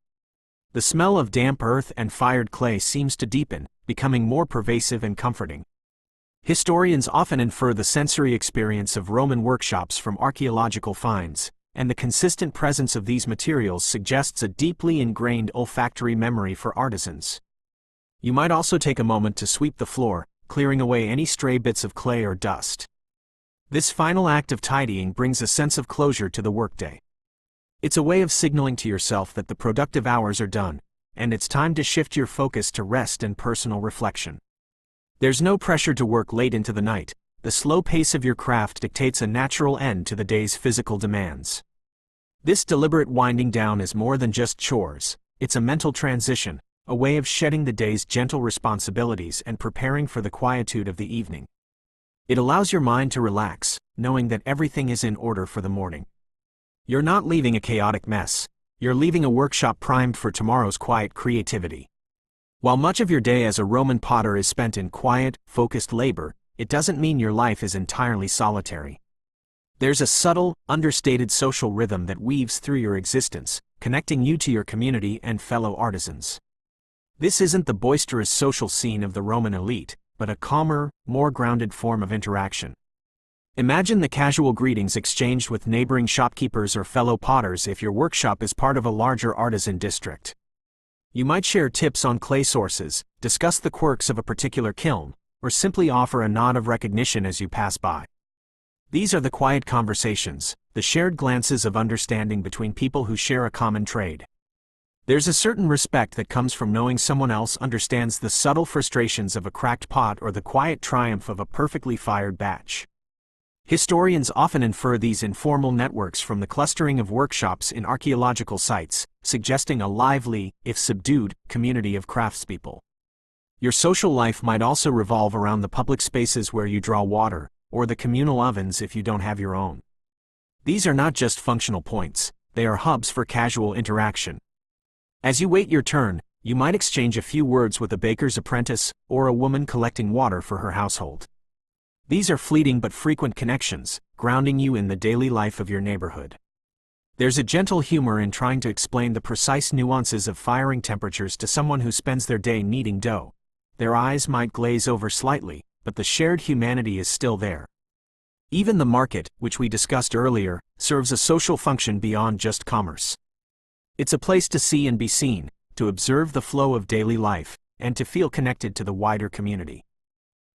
S1: The smell of damp earth and fired clay seems to deepen, becoming more pervasive and comforting. Historians often infer the sensory experience of Roman workshops from archaeological finds, and the consistent presence of these materials suggests a deeply ingrained olfactory memory for artisans. You might also take a moment to sweep the floor, clearing away any stray bits of clay or dust. This final act of tidying brings a sense of closure to the workday. It's a way of signaling to yourself that the productive hours are done, and it's time to shift your focus to rest and personal reflection. There's no pressure to work late into the night. The slow pace of your craft dictates a natural end to the day's physical demands. This deliberate winding down is more than just chores, it's a mental transition, a way of shedding the day's gentle responsibilities and preparing for the quietude of the evening. It allows your mind to relax, knowing that everything is in order for the morning. You're not leaving a chaotic mess. You're leaving a workshop primed for tomorrow's quiet creativity. While much of your day as a Roman potter is spent in quiet, focused labor, it doesn't mean your life is entirely solitary. There's a subtle, understated social rhythm that weaves through your existence, connecting you to your community and fellow artisans. This isn't the boisterous social scene of the Roman elite, but a calmer, more grounded form of interaction. Imagine the casual greetings exchanged with neighboring shopkeepers or fellow potters if your workshop is part of a larger artisan district. You might share tips on clay sources, discuss the quirks of a particular kiln, or simply offer a nod of recognition as you pass by. These are the quiet conversations, the shared glances of understanding between people who share a common trade. There's a certain respect that comes from knowing someone else understands the subtle frustrations of a cracked pot or the quiet triumph of a perfectly fired batch. Historians often infer these informal networks from the clustering of workshops in archaeological sites, suggesting a lively, if subdued, community of craftspeople. Your social life might also revolve around the public spaces where you draw water, or the communal ovens if you don't have your own. These are not just functional points, they are hubs for casual interaction. As you wait your turn, you might exchange a few words with a baker's apprentice or a woman collecting water for her household. These are fleeting but frequent connections, grounding you in the daily life of your neighborhood. There's a gentle humor in trying to explain the precise nuances of firing temperatures to someone who spends their day kneading dough. Their eyes might glaze over slightly, but the shared humanity is still there. Even the market, which we discussed earlier, serves a social function beyond just commerce. It's a place to see and be seen, to observe the flow of daily life, and to feel connected to the wider community.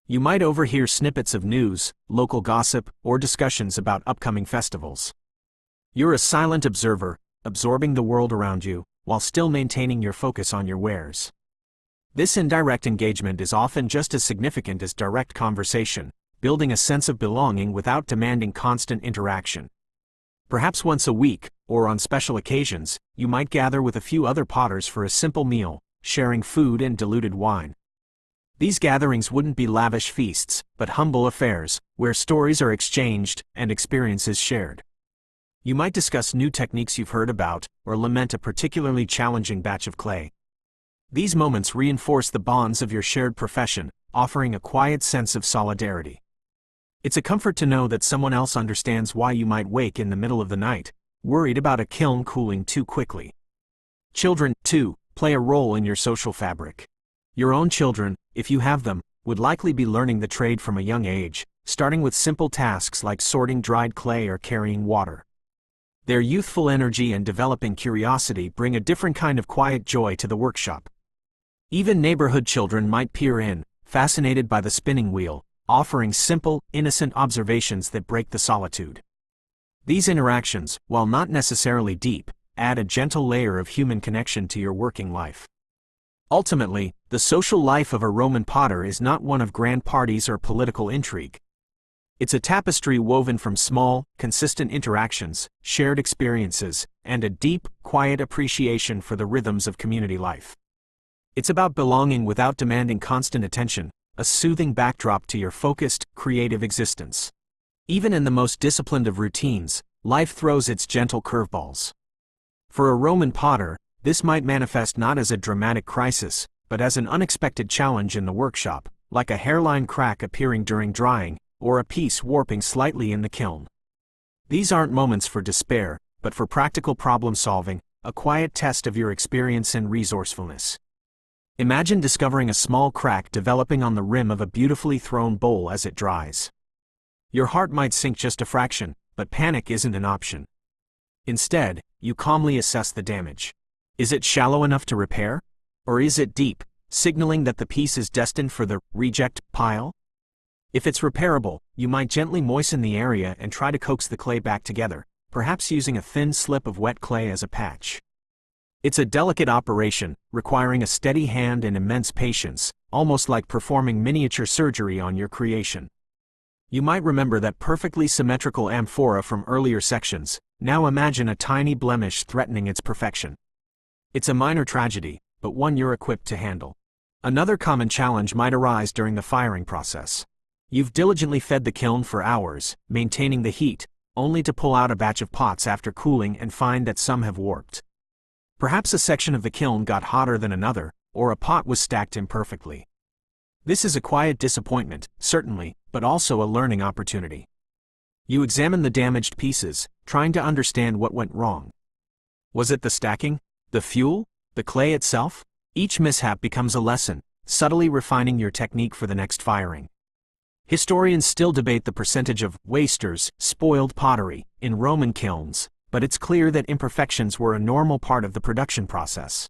S1: You might overhear snippets of news, local gossip, or discussions about upcoming festivals. You're a silent observer, absorbing the world around you, while still maintaining your focus on your wares. This indirect engagement is often just as significant as direct conversation, building a sense of belonging without demanding constant interaction. Perhaps once a week, or on special occasions, you might gather with a few other potters for a simple meal, sharing food and diluted wine. These gatherings wouldn't be lavish feasts, but humble affairs, where stories are exchanged and experiences shared. You might discuss new techniques you've heard about, or lament a particularly challenging batch of clay. These moments reinforce the bonds of your shared profession, offering a quiet sense of solidarity. It's a comfort to know that someone else understands why you might wake in the middle of the night, worried about a kiln cooling too quickly. Children, too, play a role in your social fabric. Your own children, if you have them, would likely be learning the trade from a young age, starting with simple tasks like sorting dried clay or carrying water. Their youthful energy and developing curiosity bring a different kind of quiet joy to the workshop. Even neighborhood children might peer in, fascinated by the spinning wheel, offering simple, innocent observations that break the solitude. These interactions, while not necessarily deep, add a gentle layer of human connection to your working life. Ultimately, the social life of a Roman potter is not one of grand parties or political intrigue. It's a tapestry woven from small, consistent interactions, shared experiences, and a deep, quiet appreciation for the rhythms of community life. It's about belonging without demanding constant attention, a soothing backdrop to your focused, creative existence. Even in the most disciplined of routines, life throws its gentle curveballs. For a Roman potter, this might manifest not as a dramatic crisis, but as an unexpected challenge in the workshop, like a hairline crack appearing during drying, or a piece warping slightly in the kiln. These aren't moments for despair, but for practical problem solving, a quiet test of your experience and resourcefulness. Imagine discovering a small crack developing on the rim of a beautifully thrown bowl as it dries. Your heart might sink just a fraction, but panic isn't an option. Instead, you calmly assess the damage. Is it shallow enough to repair? Or is it deep, signaling that the piece is destined for the reject pile? If it's repairable, you might gently moisten the area and try to coax the clay back together, perhaps using a thin slip of wet clay as a patch. It's a delicate operation, requiring a steady hand and immense patience, almost like performing miniature surgery on your creation. You might remember that perfectly symmetrical amphora from earlier sections. Now imagine a tiny blemish threatening its perfection. It's a minor tragedy, but one you're equipped to handle. Another common challenge might arise during the firing process. You've diligently fed the kiln for hours, maintaining the heat, only to pull out a batch of pots after cooling and find that some have warped. Perhaps a section of the kiln got hotter than another, or a pot was stacked imperfectly. This is a quiet disappointment, certainly, but also a learning opportunity. You examine the damaged pieces, trying to understand what went wrong. Was it the stacking? The fuel? The clay itself? Each mishap becomes a lesson, subtly refining your technique for the next firing. Historians still debate the percentage of wasters, spoiled pottery, in Roman kilns, but it's clear that imperfections were a normal part of the production process.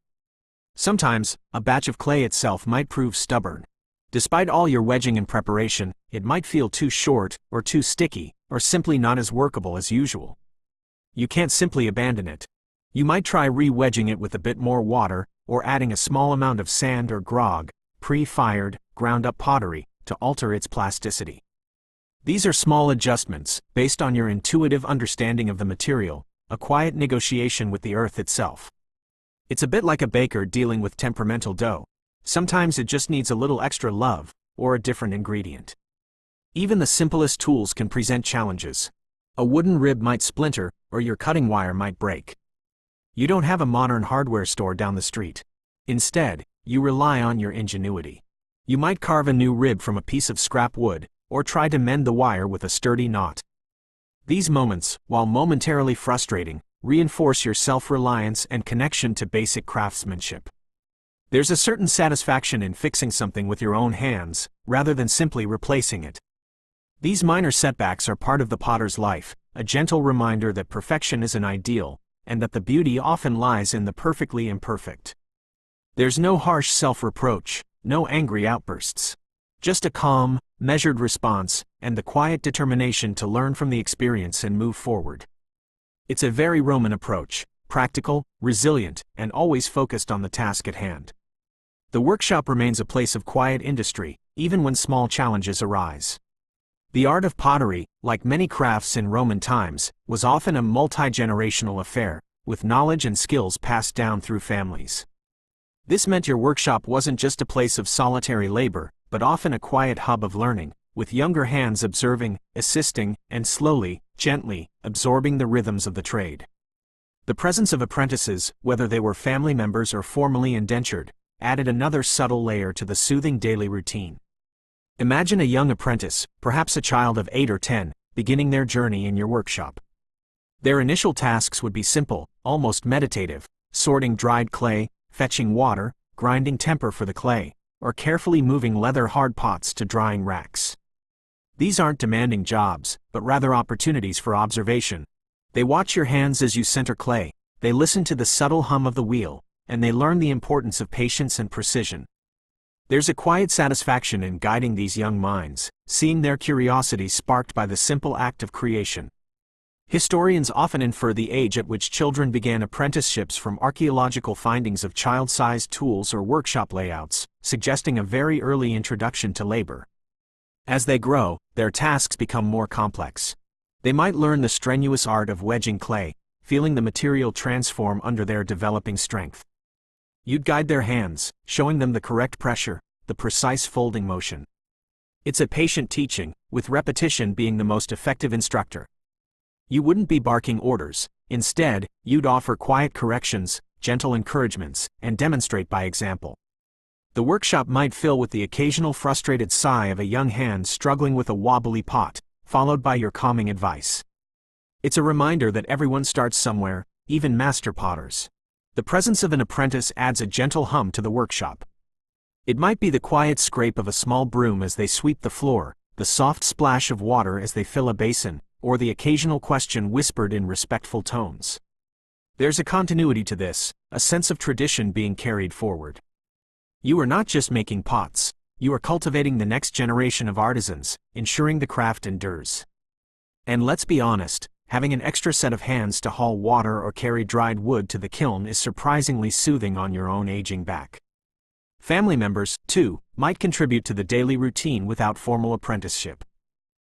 S1: Sometimes, a batch of clay itself might prove stubborn. Despite all your wedging and preparation, it might feel too short, or too sticky, or simply not as workable as usual. You can't simply abandon it. You might try re-wedging it with a bit more water, or adding a small amount of sand or grog, pre-fired, ground-up pottery, to alter its plasticity. These are small adjustments, based on your intuitive understanding of the material, a quiet negotiation with the earth itself. It's a bit like a baker dealing with temperamental dough. Sometimes it just needs a little extra love, or a different ingredient. Even the simplest tools can present challenges. A wooden rib might splinter, or your cutting wire might break. You don't have a modern hardware store down the street. Instead, you rely on your ingenuity. You might carve a new rib from a piece of scrap wood, or try to mend the wire with a sturdy knot. These moments, while momentarily frustrating, reinforce your self-reliance and connection to basic craftsmanship. There's a certain satisfaction in fixing something with your own hands, rather than simply replacing it. These minor setbacks are part of the potter's life, a gentle reminder that perfection is an ideal, and that the beauty often lies in the perfectly imperfect. There's no harsh self-reproach, no angry outbursts. Just a calm, measured response, and the quiet determination to learn from the experience and move forward. It's a very Roman approach, practical, resilient, and always focused on the task at hand. The workshop remains a place of quiet industry, even when small challenges arise. The art of pottery, like many crafts in Roman times, was often a multi-generational affair, with knowledge and skills passed down through families. This meant your workshop wasn't just a place of solitary labor, but often a quiet hub of learning, with younger hands observing, assisting, and slowly, gently, absorbing the rhythms of the trade. The presence of apprentices, whether they were family members or formally indentured, added another subtle layer to the soothing daily routine. Imagine a young apprentice, perhaps a child of 8 or 10, beginning their journey in your workshop. Their initial tasks would be simple, almost meditative, sorting dried clay, fetching water, grinding temper for the clay, or carefully moving leather hard pots to drying racks. These aren't demanding jobs, but rather opportunities for observation. They watch your hands as you center clay, they listen to the subtle hum of the wheel, and they learn the importance of patience and precision. There's a quiet satisfaction in guiding these young minds, seeing their curiosity sparked by the simple act of creation. Historians often infer the age at which children began apprenticeships from archaeological findings of child-sized tools or workshop layouts, suggesting a very early introduction to labor. As they grow, their tasks become more complex. They might learn the strenuous art of wedging clay, feeling the material transform under their developing strength. You'd guide their hands, showing them the correct pressure, the precise folding motion. It's a patient teaching, with repetition being the most effective instructor. You wouldn't be barking orders. Instead, you'd offer quiet corrections, gentle encouragements, and demonstrate by example. The workshop might fill with the occasional frustrated sigh of a young hand struggling with a wobbly pot, followed by your calming advice. It's a reminder that everyone starts somewhere, even master potters. The presence of an apprentice adds a gentle hum to the workshop. It might be the quiet scrape of a small broom as they sweep the floor, the soft splash of water as they fill a basin, or the occasional question whispered in respectful tones. There's a continuity to this, a sense of tradition being carried forward. You are not just making pots, you are cultivating the next generation of artisans, ensuring the craft endures. And let's be honest, having an extra set of hands to haul water or carry dried wood to the kiln is surprisingly soothing on your own aging back. Family members, too, might contribute to the daily routine without formal apprenticeship.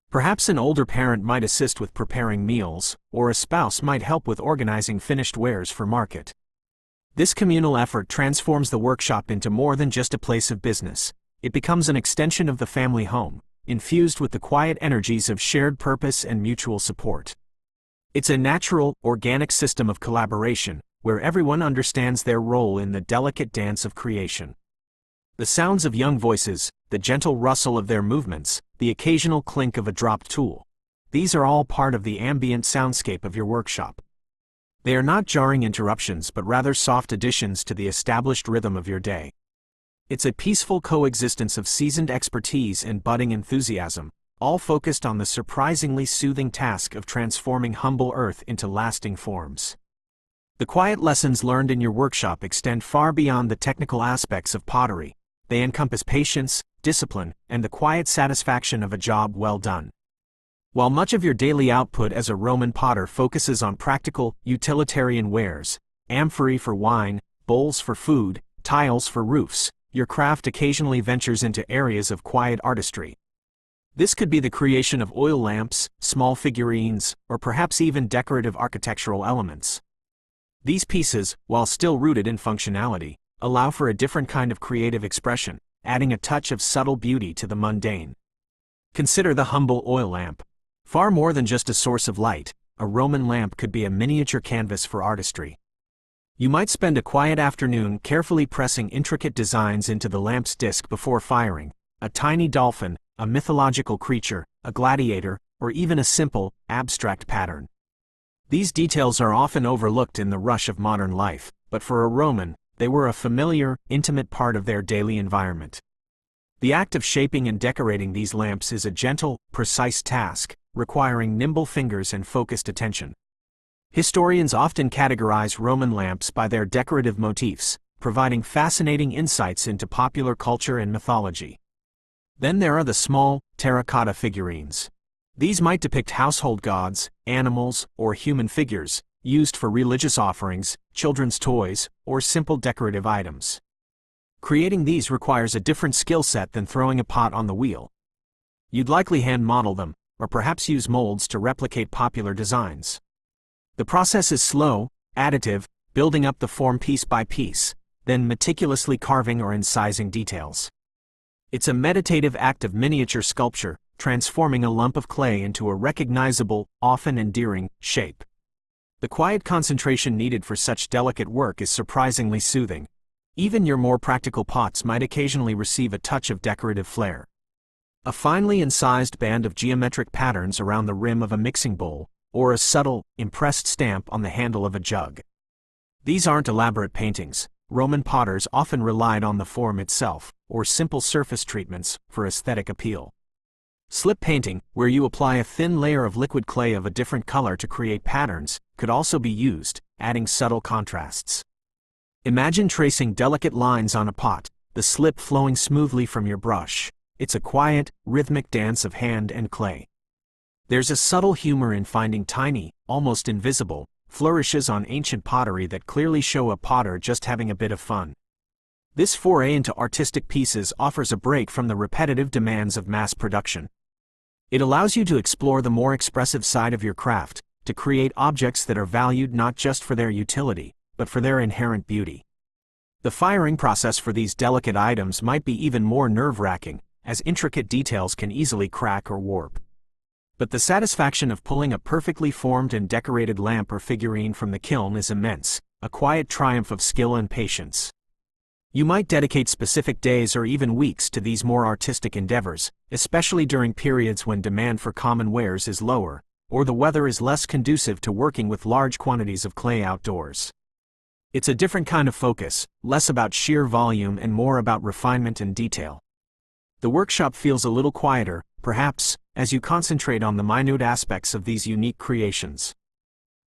S1: Perhaps an older parent might assist with preparing meals, or a spouse might help with organizing finished wares for market. This communal effort transforms the workshop into more than just a place of business. It becomes an extension of the family home, infused with the quiet energies of shared purpose and mutual support. It's a natural, organic system of collaboration, where everyone understands their role in the delicate dance of creation. The sounds of young voices, the gentle rustle of their movements, the occasional clink of a dropped tool. These are all part of the ambient soundscape of your workshop. They are not jarring interruptions but rather soft additions to the established rhythm of your day. It's a peaceful coexistence of seasoned expertise and budding enthusiasm, all focused on the surprisingly soothing task of transforming humble earth into lasting forms. The quiet lessons learned in your workshop extend far beyond the technical aspects of pottery. They encompass patience, discipline, and the quiet satisfaction of a job well done. While much of your daily output as a Roman potter focuses on practical, utilitarian wares, amphorae for wine, bowls for food, tiles for roofs, your craft occasionally ventures into areas of quiet artistry. This could be the creation of oil lamps, small figurines, or perhaps even decorative architectural elements. These pieces, while still rooted in functionality, allow for a different kind of creative expression, adding a touch of subtle beauty to the mundane. Consider the humble oil lamp. Far more than just a source of light, a Roman lamp could be a miniature canvas for artistry. You might spend a quiet afternoon carefully pressing intricate designs into the lamp's disc before firing. A tiny dolphin, a mythological creature, a gladiator, or even a simple, abstract pattern. These details are often overlooked in the rush of modern life, but for a Roman, they were a familiar, intimate part of their daily environment. The act of shaping and decorating these lamps is a gentle, precise task, requiring nimble fingers and focused attention. Historians often categorize Roman lamps by their decorative motifs, providing fascinating insights into popular culture and mythology. Then there are the small, terracotta figurines. These might depict household gods, animals, or human figures, used for religious offerings, children's toys, or simple decorative items. Creating these requires a different skill set than throwing a pot on the wheel. You'd likely hand model them, or perhaps use molds to replicate popular designs. The process is slow, additive, building up the form piece by piece, then meticulously carving or incising details. It's a meditative act of miniature sculpture, transforming a lump of clay into a recognizable, often endearing, shape. The quiet concentration needed for such delicate work is surprisingly soothing. Even your more practical pots might occasionally receive a touch of decorative flair. A finely incised band of geometric patterns around the rim of a mixing bowl, or a subtle, impressed stamp on the handle of a jug. These aren't elaborate paintings. Roman potters often relied on the form itself, or simple surface treatments, for aesthetic appeal. Slip painting, where you apply a thin layer of liquid clay of a different color to create patterns, could also be used, adding subtle contrasts. Imagine tracing delicate lines on a pot, the slip flowing smoothly from your brush. It's a quiet, rhythmic dance of hand and clay. There's a subtle humor in finding tiny, almost invisible, flourishes on ancient pottery that clearly show a potter just having a bit of fun. This foray into artistic pieces offers a break from the repetitive demands of mass production. It allows you to explore the more expressive side of your craft, to create objects that are valued not just for their utility, but for their inherent beauty. The firing process for these delicate items might be even more nerve-wracking, as intricate details can easily crack or warp. But the satisfaction of pulling a perfectly formed and decorated lamp or figurine from the kiln is immense, a quiet triumph of skill and patience. You might dedicate specific days or even weeks to these more artistic endeavors, especially during periods when demand for common wares is lower, or the weather is less conducive to working with large quantities of clay outdoors. It's a different kind of focus, less about sheer volume and more about refinement and detail. The workshop feels a little quieter, perhaps, as you concentrate on the minute aspects of these unique creations.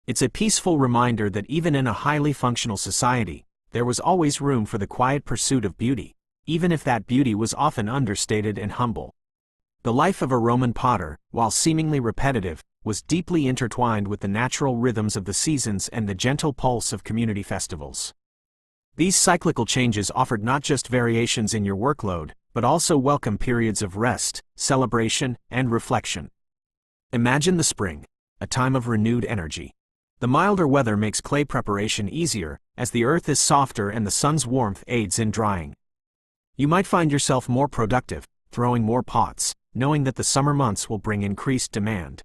S1: It's a peaceful reminder that even in a highly functional society, there was always room for the quiet pursuit of beauty, even if that beauty was often understated and humble. The life of a Roman potter, while seemingly repetitive, was deeply intertwined with the natural rhythms of the seasons and the gentle pulse of community festivals. These cyclical changes offered not just variations in your workload, but also welcome periods of rest, celebration, and reflection. Imagine the spring, a time of renewed energy. The milder weather makes clay preparation easier, as the earth is softer and the sun's warmth aids in drying. You might find yourself more productive, throwing more pots, knowing that the summer months will bring increased demand.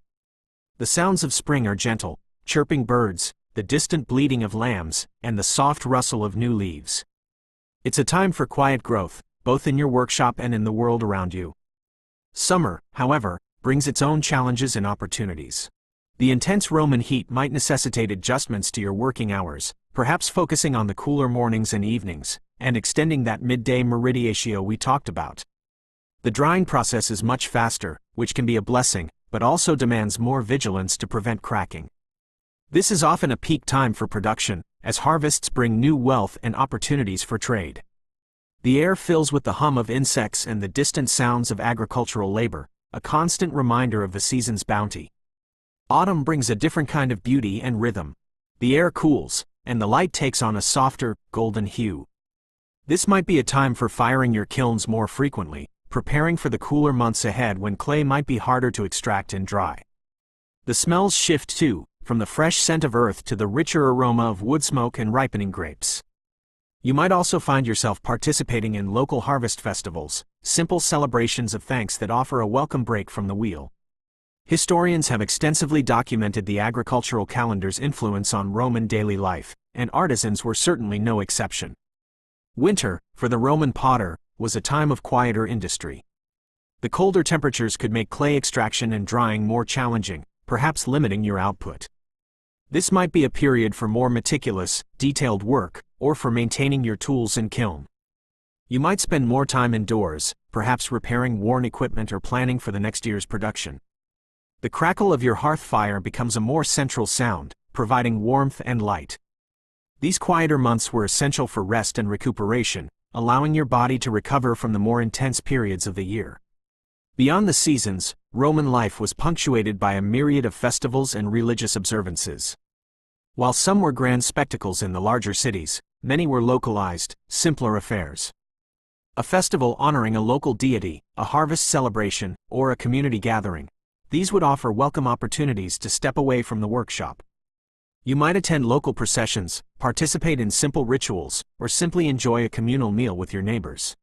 S1: The sounds of spring are gentle, chirping birds, the distant bleating of lambs, and the soft rustle of new leaves. It's a time for quiet growth, both in your workshop and in the world around you. Summer, however, brings its own challenges and opportunities. The intense Roman heat might necessitate adjustments to your working hours, perhaps focusing on the cooler mornings and evenings, and extending that midday meridiatio we talked about. The drying process is much faster, which can be a blessing, but also demands more vigilance to prevent cracking. This is often a peak time for production, as harvests bring new wealth and opportunities for trade. The air fills with the hum of insects and the distant sounds of agricultural labor, a constant reminder of the season's bounty. Autumn brings a different kind of beauty and rhythm. The air cools, and the light takes on a softer, golden hue. This might be a time for firing your kilns more frequently, preparing for the cooler months ahead when clay might be harder to extract and dry. The smells shift too, from the fresh scent of earth to the richer aroma of wood smoke and ripening grapes. You might also find yourself participating in local harvest festivals, simple celebrations of thanks that offer a welcome break from the wheel. Historians have extensively documented the agricultural calendar's influence on Roman daily life, and artisans were certainly no exception. Winter, for the Roman potter, was a time of quieter industry. The colder temperatures could make clay extraction and drying more challenging, perhaps limiting your output. This might be a period for more meticulous, detailed work, or for maintaining your tools and kiln. You might spend more time indoors, perhaps repairing worn equipment or planning for the next year's production. The crackle of your hearth fire becomes a more central sound, providing warmth and light. These quieter months were essential for rest and recuperation, allowing your body to recover from the more intense periods of the year. Beyond the seasons, Roman life was punctuated by a myriad of festivals and religious observances. While some were grand spectacles in the larger cities, many were localized, simpler affairs. A festival honoring a local deity, a harvest celebration, or a community gathering. These would offer welcome opportunities to step away from the workshop. You might attend local processions, participate in simple rituals, or simply enjoy a communal meal with your neighbors.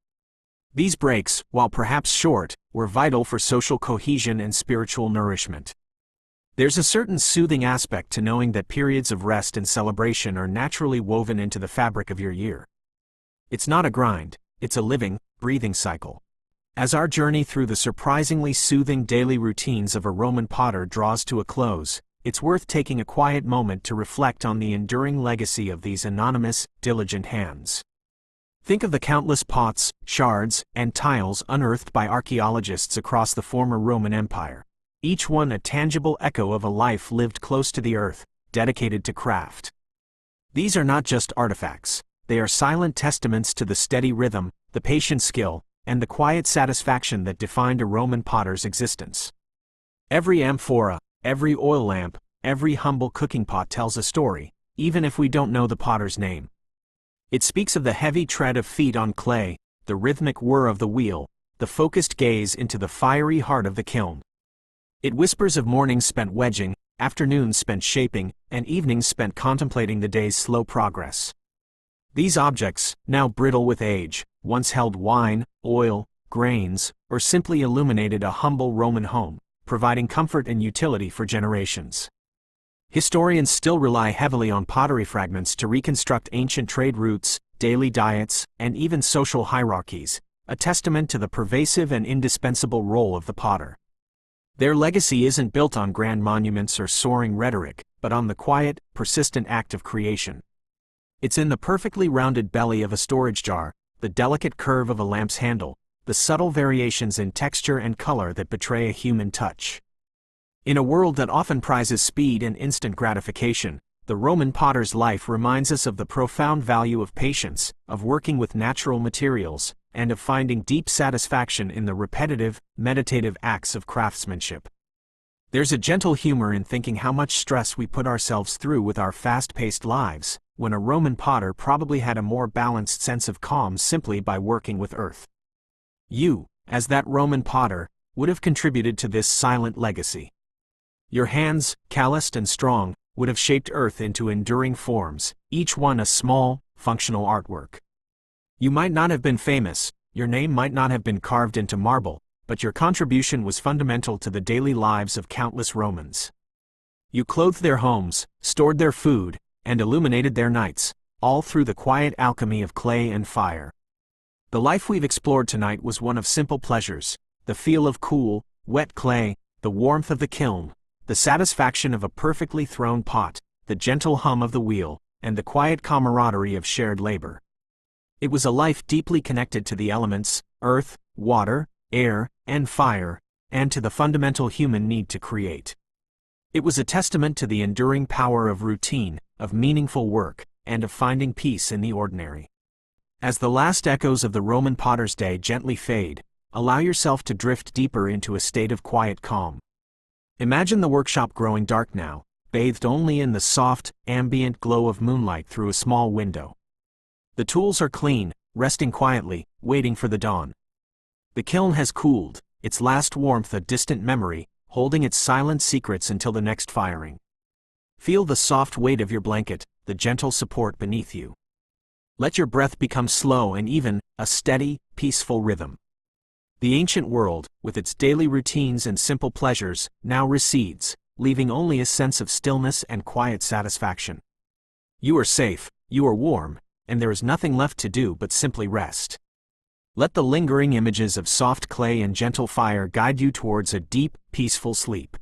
S1: These breaks, while perhaps short, were vital for social cohesion and spiritual nourishment. There's a certain soothing aspect to knowing that periods of rest and celebration are naturally woven into the fabric of your year. It's not a grind, it's a living, breathing cycle. As our journey through the surprisingly soothing daily routines of a Roman potter draws to a close, it's worth taking a quiet moment to reflect on the enduring legacy of these anonymous, diligent hands. Think of the countless pots, shards, and tiles unearthed by archaeologists across the former Roman Empire, each one a tangible echo of a life lived close to the earth, dedicated to craft. These are not just artifacts, they are silent testaments to the steady rhythm, the patient skill, and the quiet satisfaction that defined a Roman potter's existence. Every amphora, every oil lamp, every humble cooking pot tells a story, even if we don't know the potter's name. It speaks of the heavy tread of feet on clay, the rhythmic whir of the wheel, the focused gaze into the fiery heart of the kiln. It whispers of mornings spent wedging, afternoons spent shaping, and evenings spent contemplating the day's slow progress. These objects, now brittle with age, once held wine, oil, grains, or simply illuminated a humble Roman home, providing comfort and utility for generations. Historians still rely heavily on pottery fragments to reconstruct ancient trade routes, daily diets, and even social hierarchies, a testament to the pervasive and indispensable role of the potter. Their legacy isn't built on grand monuments or soaring rhetoric, but on the quiet, persistent act of creation. It's in the perfectly rounded belly of a storage jar, the delicate curve of a lamp's handle, the subtle variations in texture and color that betray a human touch. In a world that often prizes speed and instant gratification, the Roman potter's life reminds us of the profound value of patience, of working with natural materials, and of finding deep satisfaction in the repetitive, meditative acts of craftsmanship. There's a gentle humor in thinking how much stress we put ourselves through with our fast-paced lives, when a Roman potter probably had a more balanced sense of calm simply by working with earth. You, as that Roman potter, would have contributed to this silent legacy. Your hands, calloused and strong, would have shaped Earth into enduring forms, each one a small, functional artwork. You might not have been famous, your name might not have been carved into marble, but your contribution was fundamental to the daily lives of countless Romans. You clothed their homes, stored their food, and illuminated their nights, all through the quiet alchemy of clay and fire. The life we've explored tonight was one of simple pleasures: the feel of cool, wet clay, the warmth of the kiln, the satisfaction of a perfectly thrown pot, the gentle hum of the wheel, and the quiet camaraderie of shared labor. It was a life deeply connected to the elements, earth, water, air, and fire, and to the fundamental human need to create. It was a testament to the enduring power of routine, of meaningful work, and of finding peace in the ordinary. As the last echoes of the Roman potter's day gently fade, allow yourself to drift deeper into a state of quiet calm. Imagine the workshop growing dark now, bathed only in the soft, ambient glow of moonlight through a small window. The tools are clean, resting quietly, waiting for the dawn. The kiln has cooled, its last warmth a distant memory, holding its silent secrets until the next firing. Feel the soft weight of your blanket, the gentle support beneath you. Let your breath become slow and even, a steady, peaceful rhythm. The ancient world, with its daily routines and simple pleasures, now recedes, leaving only a sense of stillness and quiet satisfaction. You are safe, you are warm, and there is nothing left to do but simply rest. Let the lingering images of soft clay and gentle fire guide you towards a deep, peaceful sleep.